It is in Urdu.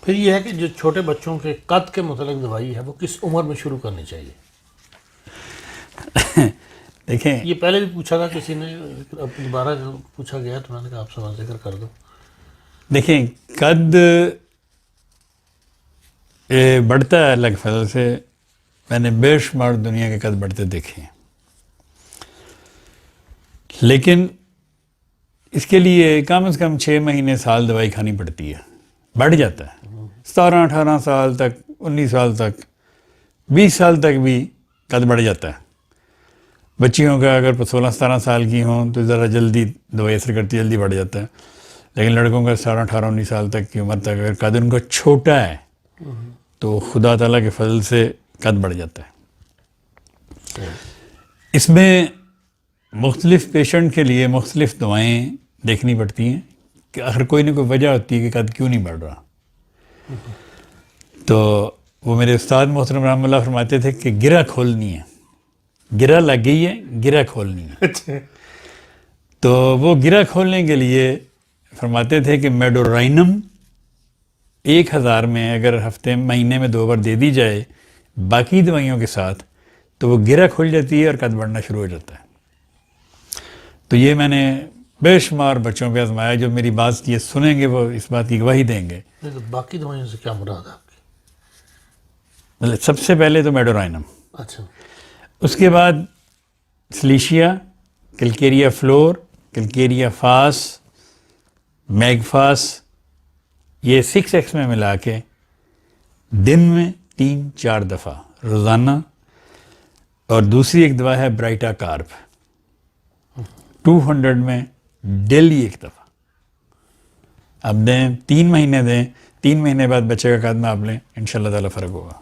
پھر یہ ہے کہ جو چھوٹے بچوں کے قد کے متعلق دوائی ہے وہ کس عمر میں شروع کرنی چاہیے؟ دیکھیں یہ پہلے بھی پوچھا تھا کسی نے، اب دوبارہ پوچھا گیا تو میں نے کہا آپ سوال ذکر کر دو. دیکھیں قد بڑھتا ہے اللہ کے فضل سے، میں نے بے شمار دنیا کے قد بڑھتے دیکھے ہیں، لیکن اس کے لیے کم از کم 6 مہینے سال دوائی کھانی پڑتی ہے. بڑھ جاتا ہے 17 18 سال تک، 19 سال تک، 20 سال تک بھی قد بڑھ جاتا ہے. بچیوں کا اگر 16 17 سال کی ہوں تو ذرا جلدی دوائی اثر کرتی ہے، جلدی بڑھ جاتا ہے. لیکن لڑکوں کا 17 18 19 سال تک کی عمر تک اگر قد ان کو چھوٹا ہے تو خدا تعالیٰ کے فضل سے قد بڑھ جاتا ہے. اس میں مختلف پیشنٹ کے لیے مختلف دوائیں دیکھنی پڑتی ہیں کہ آخر کوئی نہ کوئی وجہ ہوتی ہے کہ قد کیوں نہیں بڑھ رہا. تو وہ میرے استاد محترم رحمۃ اللہ فرماتے تھے کہ گرہ کھولنی ہے، گرہ لگ گئی ہے، گرہ کھولنی ہے. تو وہ گرہ کھولنے کے لیے فرماتے تھے کہ میڈورائنم 1000 میں اگر ہفتے مہینے میں 2 بار دے دی جائے باقی دوائیوں کے ساتھ تو وہ گرہ کھل جاتی ہے اور قد بڑھنا شروع ہو جاتا ہے. تو یہ میں نے بے شمار بچوں پہ آزمایا، جو میری بات یہ سنیں گے وہ اس بات کی گواہی دیں گے. باقی دوائیوں سے کیا مراد ہے آپ کی؟ مطلب سب سے پہلے تو میڈورائنم، اچھا، اس اس کے بعد سلیشیا، کلکیریا فلور، کلکیریا فاس، میگفاس، یہ 6x میں ملا کے دن میں 3-4 دفعہ روزانہ. اور دوسری ایک دوا ہے برائٹا کارپ، 200 میں ڈیلی 1 دفعہ. اب دیں 3 مہینے دیں، 3 مہینے بعد بچے کا قد ناپ لیں، انشاءاللہ تعالیٰ فرق ہوگا.